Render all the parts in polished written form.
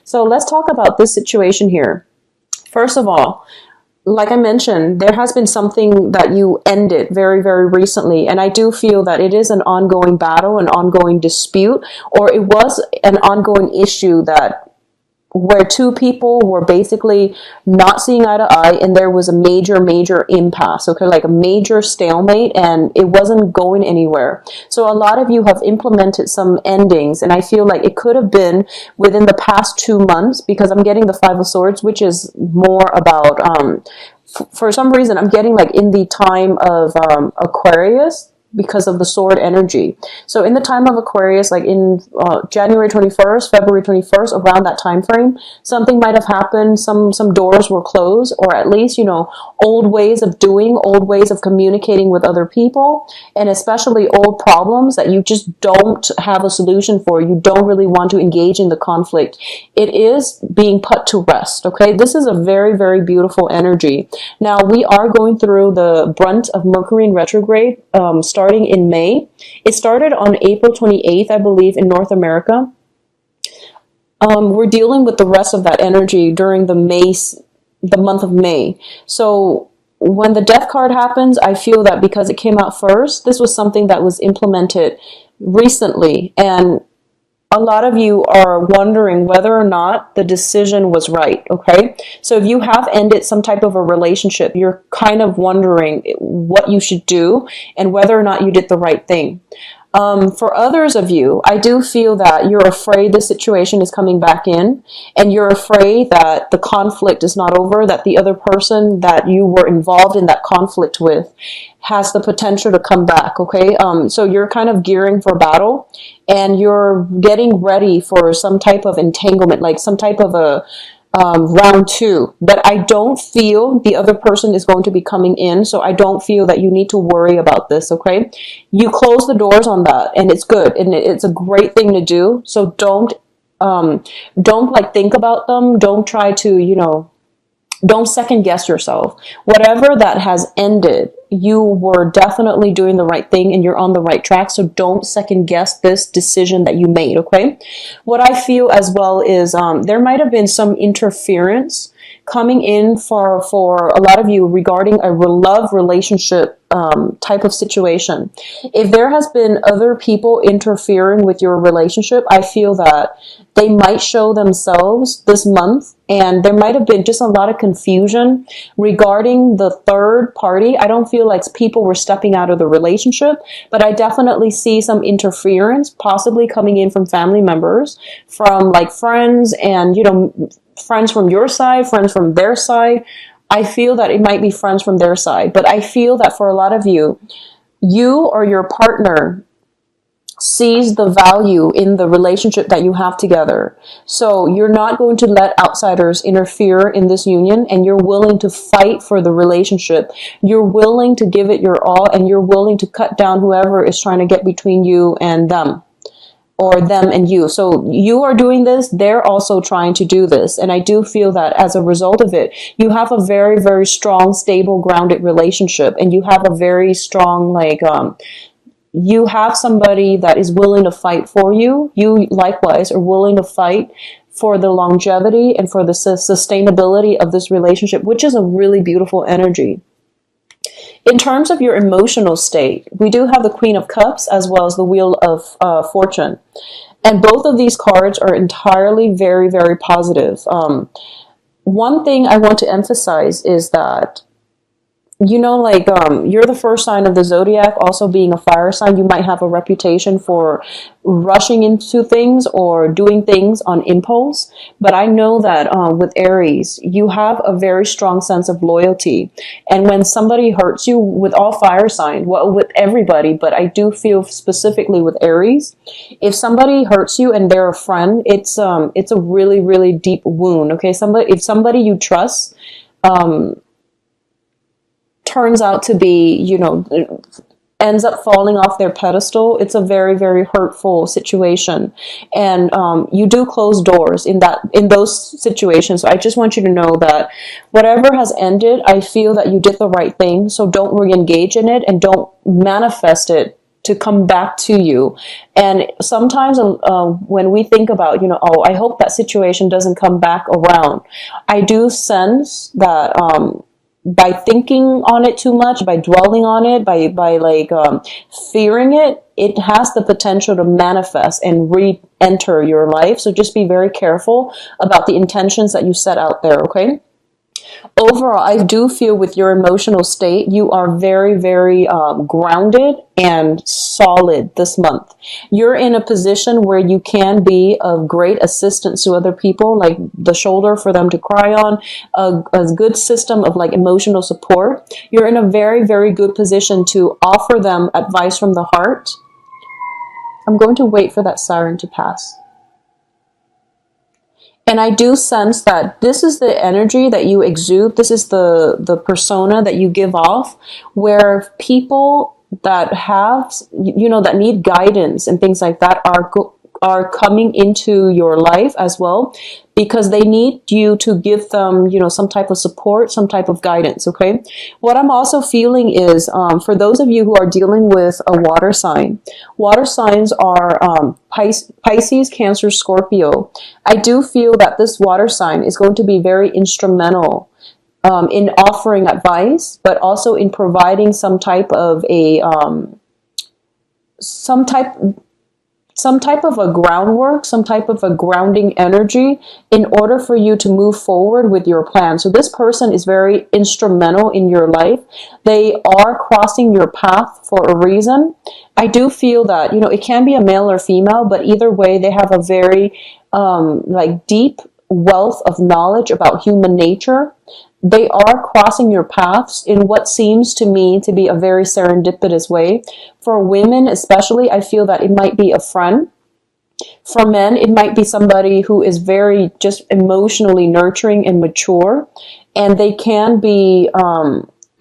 So let's talk about this situation here. First of all, like I mentioned, there has been something that you ended very, very recently. And I do feel that it is an ongoing battle, an ongoing dispute, or it was an ongoing issue that where two people were basically not seeing eye to eye, and there was a major, major impasse, okay, like a major stalemate, and it wasn't going anywhere. So a lot of you have implemented some endings, and I feel like it could have been within the past 2 months, because I'm getting the Five of Swords, which is more about, for some reason, I'm getting like in the time of Aquarius, because of the sword energy. So in the time of Aquarius, like in January 21st, February 21st, around that time frame, something might have happened. Some doors were closed, or at least, old ways of doing, old ways of communicating with other people, and especially old problems that you just don't have a solution for. You don't really want to engage in the conflict. It is being put to rest, okay? This is a very, very beautiful energy. Now, we are going through the brunt of Mercury in retrograde, starting in May. It started on April 28th, I believe, in North America. We're dealing with the rest of that energy during the month of May. So when the death card happens, I feel that because it came out first, this was something that was implemented recently, and a lot of you are wondering whether or not the decision was right, okay? So if you have ended some type of a relationship, you're kind of wondering what you should do and whether or not you did the right thing. For others of you, I do feel that you're afraid the situation is coming back in, and you're afraid that the conflict is not over, that the other person that you were involved in that conflict with has the potential to come back, okay? So you're kind of gearing for battle, and you're getting ready for some type of entanglement, like some type of a round two. But I don't feel the other person is going to be coming in, so I don't feel that you need to worry about this, okay? You close the doors on that, and it's good, and it's a great thing to do. So don't like think about them. Don't try to, don't second guess yourself. Whatever that has ended, you were definitely doing the right thing and you're on the right track. So don't second guess this decision that you made, okay? What I feel as well is there might have been some interference coming in for a lot of you regarding a love relationship type of situation. If there has been other people interfering with your relationship, I feel that they might show themselves this month, and there might have been just a lot of confusion regarding the third party. I don't feel like people were stepping out of the relationship, but I definitely see some interference possibly coming in from family members, from like friends, and friends from your side, friends from their side. I feel that it might be friends from their side, but I feel that for a lot of you, you or your partner sees the value in the relationship that you have together. So you're not going to let outsiders interfere in this union, and you're willing to fight for the relationship. You're willing to give it your all, and you're willing to cut down whoever is trying to get between you and them, or them and you. So you are doing this, they're also trying to do this. And I do feel that as a result of it, you have a very, very strong, stable, grounded relationship, and you have a very strong, you have somebody that is willing to fight for you. You likewise are willing to fight for the longevity and for the sustainability of this relationship, which is a really beautiful energy. In terms of your emotional state, we do have the Queen of Cups as well as the Wheel of Fortune. And both of these cards are entirely very, very positive. One thing I want to emphasize is that you're the first sign of the zodiac, also being a fire sign. You might have a reputation for rushing into things or doing things on impulse. But I know that with Aries, you have a very strong sense of loyalty. And when somebody hurts you, with all fire signs, well, with everybody, but I do feel specifically with Aries, if somebody hurts you and they're a friend, it's a really, really deep wound. Okay, if somebody you trust turns out to be, ends up falling off their pedestal, it's a very, very hurtful situation. And you do close doors in those situations. So I just want you to know that whatever has ended, I feel that you did the right thing. So don't re-engage in it, and don't manifest it to come back to you. And sometimes when we think about, oh, I hope that situation doesn't come back around, I do sense that by thinking on it too much, by dwelling on it, by fearing it, it has the potential to manifest and re-enter your life. So just be very careful about the intentions that you set out there, okay? Overall, I do feel with your emotional state, you are very, very grounded and solid this month. You're in a position where you can be of great assistance to other people, like the shoulder for them to cry on, a good system of like emotional support. You're in a very, very good position to offer them advice from the heart. I'm going to wait for that siren to pass. And I do sense that this is the energy that you exude. This is the persona that you give off, where people that have, that need guidance and things like that are coming into your life as well, because they need you to give them, some type of support, some type of guidance, okay? What I'm also feeling is, for those of you who are dealing with a water signs are Pisces, Cancer, Scorpio. I do feel that this water sign is going to be very instrumental in offering advice, but also in providing some type of a groundwork, some type of a grounding energy in order for you to move forward with your plan. So this person is very instrumental in your life. They are crossing your path for a reason. I do feel that, it can be a male or female, but either way, they have a very deep wealth of knowledge about human nature. They are crossing your paths in what seems to me to be a very serendipitous way. For women especially, I feel that it might be a friend. For men, it might be somebody who is very just emotionally nurturing and mature. And they can be,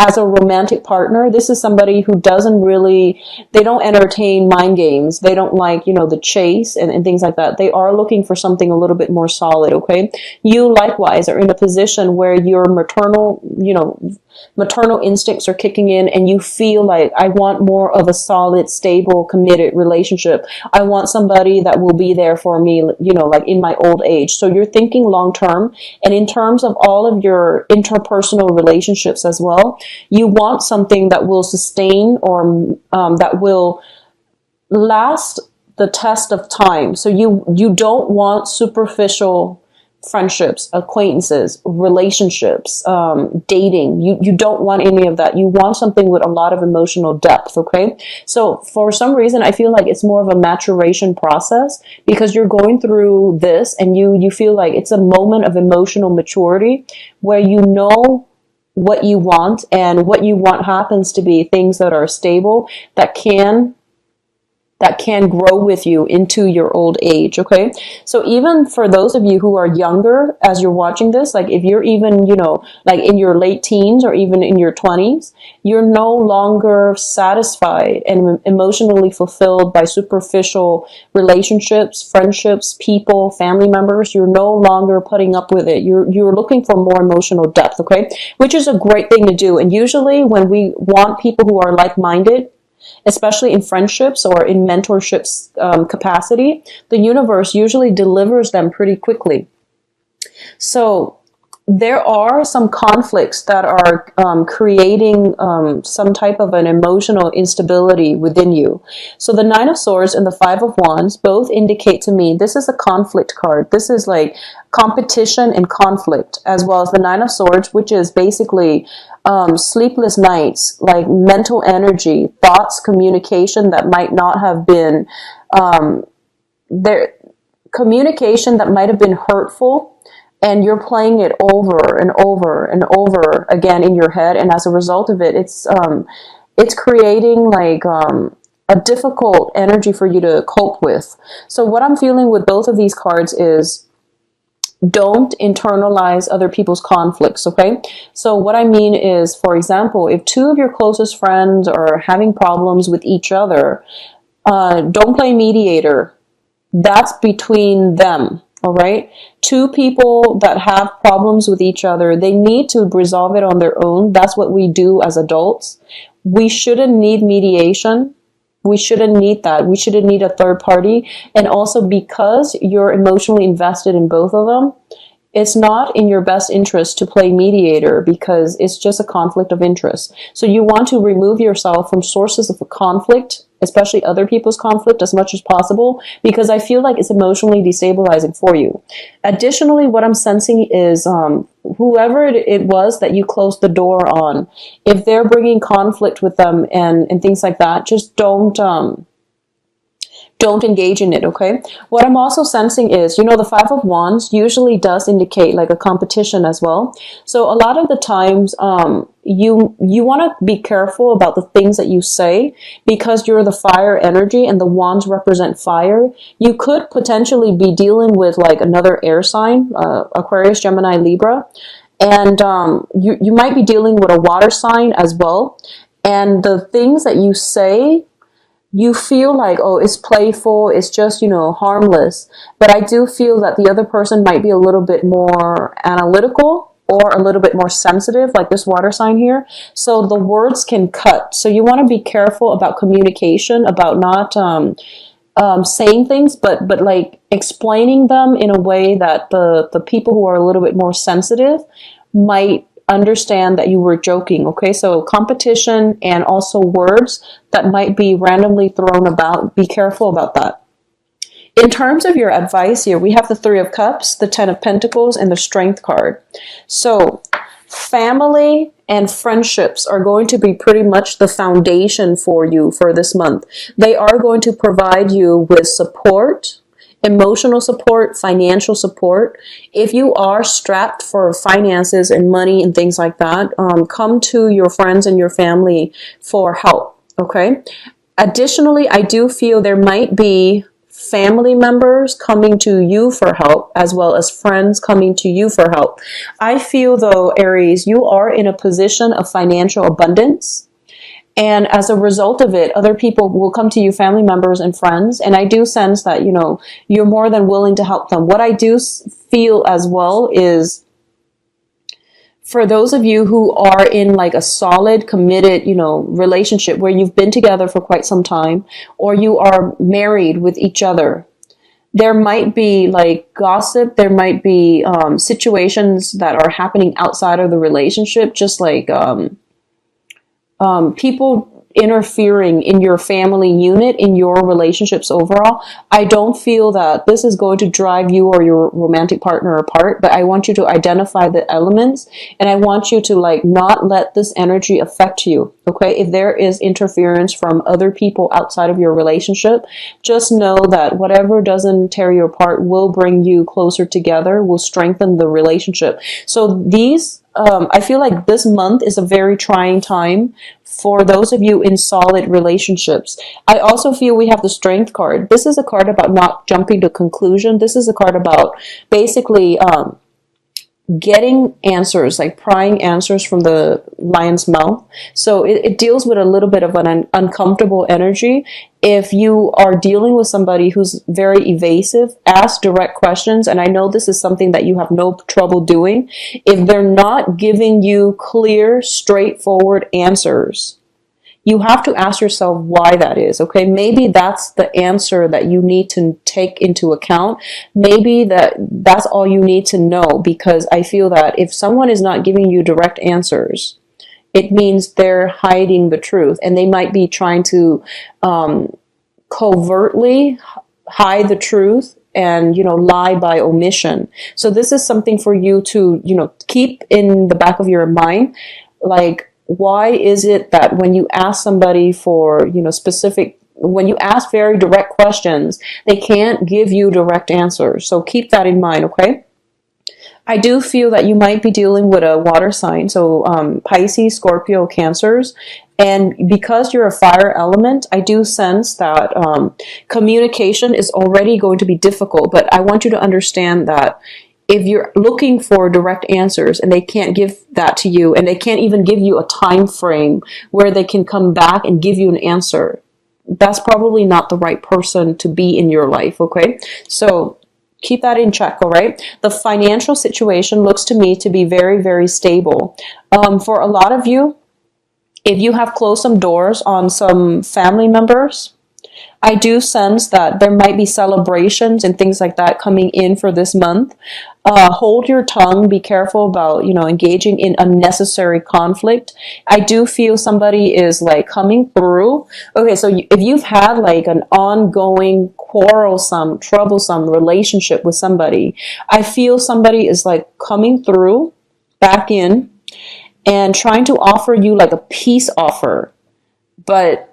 as a romantic partner, this is somebody who they don't entertain mind games. They don't like, the chase and things like that. They are looking for something a little bit more solid, okay? You likewise are in a position where your maternal instincts are kicking in, and you feel like, I want more of a solid, stable, committed relationship. I want somebody that will be there for me, like in my old age. So you're thinking long term, and in terms of all of your interpersonal relationships as well, you want something that will sustain or that will last the test of time. So you don't want superficial friendships, acquaintances, relationships, dating. You don't want any of that. You want something with a lot of emotional depth, okay? So for some reason, I feel like it's more of a maturation process, because you're going through this and you feel like it's a moment of emotional maturity where you know what you want, and what you want happens to be things that are stable, that can grow with you into your old age, okay? So even for those of you who are younger, as you're watching this, like if you're even, like in your late teens or even in your 20s, you're no longer satisfied and emotionally fulfilled by superficial relationships, friendships, people, family members. You're no longer putting up with it. You're looking for more emotional depth, okay? Which is a great thing to do. And usually when we want people who are like-minded, especially in friendships or in mentorships capacity, the universe usually delivers them pretty quickly. So there are some conflicts that are creating some type of an emotional instability within you. So the Nine of Swords and the Five of Wands both indicate to me this is a conflict card. This is like competition and conflict, as well as the Nine of Swords, which is basically sleepless nights, like mental energy, thoughts, communication that might not have been communication that might have been hurtful. And you're playing it over and over and over again in your head, and as a result of it, it's creating like a difficult energy for you to cope with. So what I'm feeling with both of these cards is, don't internalize other people's conflicts, okay? So what I mean is, for example, if two of your closest friends are having problems with each other, don't play mediator. That's between them. All right. Two people that have problems with each other, they need to resolve it on their own. That's what we do as adults. We shouldn't need mediation. We shouldn't need that. We shouldn't need a third party. And also because you're emotionally invested in both of them, it's not in your best interest to play mediator because it's just a conflict of interest. So you want to remove yourself from sources of conflict, especially other people's conflict, as much as possible, because I feel like it's emotionally destabilizing for you. Additionally, what I'm sensing is whoever it was that you closed the door on, if they're bringing conflict with them and things like that, just don't engage in it, okay? What I'm also sensing is, the Five of Wands usually does indicate like a competition as well. So a lot of the times, you want to be careful about the things that you say because you're the fire energy and the wands represent fire. You could potentially be dealing with like another air sign, Aquarius, Gemini, Libra. And you might be dealing with a water sign as well. And the things that you say, you feel like, oh, it's playful, it's just, harmless. But I do feel that the other person might be a little bit more analytical or a little bit more sensitive, like this water sign here. So the words can cut. So you want to be careful about communication, about not saying things, but like explaining them in a way that the people who are a little bit more sensitive might understand that you were joking, okay? So competition and also words that might be randomly thrown about, be careful about that. In terms of your advice here, we have the Three of Cups, the Ten of Pentacles, and the Strength card. So family and friendships are going to be pretty much the foundation for you for this month. They are going to provide you with support, emotional support, financial support. If you are strapped for finances and money and things like that, come to your friends and your family for help, okay? Additionally, I do feel there might be family members coming to you for help as well as friends coming to you for help. I feel though, Aries, you are in a position of financial abundance. And as a result of it, other people will come to you, family members and friends. And I do sense that, you're more than willing to help them. What I do feel as well is for those of you who are in like a solid, committed, relationship where you've been together for quite some time, or you are married with each other, there might be like gossip. There might be situations that are happening outside of the relationship, just like people interfering in your family unit, in your relationships overall. I don't feel that this is going to drive you or your romantic partner apart, but I want you to identify the elements and I want you to like not let this energy affect you. Okay. If there is interference from other people outside of your relationship, just know that whatever doesn't tear you apart will bring you closer together, will strengthen the relationship. So I feel like this month is a very trying time for those of you in solid relationships. I also feel we have the Strength card. This is a card about not jumping to conclusion. This is a card about basically getting answers, like prying answers from the lion's mouth. So it deals with a little bit of an uncomfortable energy. If you are dealing with somebody who's very evasive, ask direct questions. And I know this is something that you have no trouble doing. If they're not giving you clear, straightforward answers, you have to ask yourself why that is, okay? Maybe that's the answer that you need to take into account. Maybe that's all you need to know, because I feel that if someone is not giving you direct answers, it means they're hiding the truth, and they might be trying to covertly hide the truth and, lie by omission. So this is something for you to, keep in the back of your mind, like, why is it that when you ask somebody for, when you ask very direct questions, they can't give you direct answers? So keep that in mind, okay? I do feel that you might be dealing with a water sign, so Pisces, Scorpio, Cancers. And because you're a fire element, I do sense that communication is already going to be difficult. But I want you to understand that if you're looking for direct answers and they can't give that to you, and they can't even give you a time frame where they can come back and give you an answer, that's probably not the right person to be in your life, okay? So keep that in check, all right? The financial situation looks to me to be very, very stable. For a lot of you, If you have closed some doors on some family members, I do sense that there might be celebrations and things like that coming in for this month. Hold your tongue. Be careful about, engaging in unnecessary conflict. I do feel somebody is like coming through. Okay, so if you've had like an ongoing quarrelsome, troublesome relationship with somebody, I feel somebody is like coming through back in and trying to offer you like a peace offer, but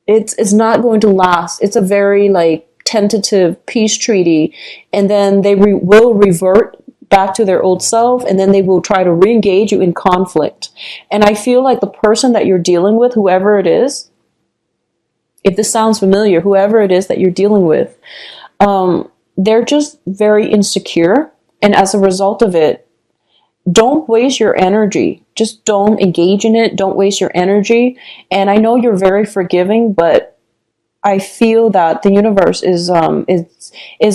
it's not going to last. It's a very like tentative peace treaty, and then they will revert back to their old self, and then they will try to re-engage you in conflict. And I feel like the person that you're dealing with, whoever it is, if this sounds familiar, whoever it is that you're dealing with, they're just very insecure, and as a result of it, don't waste your energy. Just don't engage in it. Don't waste your energy. And I know you're very forgiving, but I feel that the universe is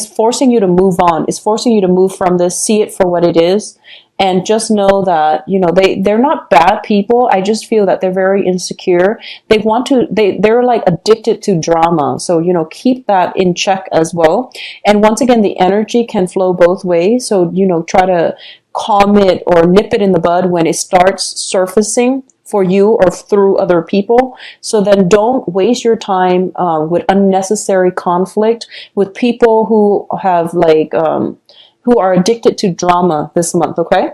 forcing you to move on. It's forcing you to move from this, see it for what it is, and just know that, they're not bad people. I just feel that they're very insecure. They're like addicted to drama. So, keep that in check as well. And once again, the energy can flow both ways. So, try to calm it or nip it in the bud when it starts surfacing for you or through other people. So then don't waste your time with unnecessary conflict with people who have who are addicted to drama this month, okay?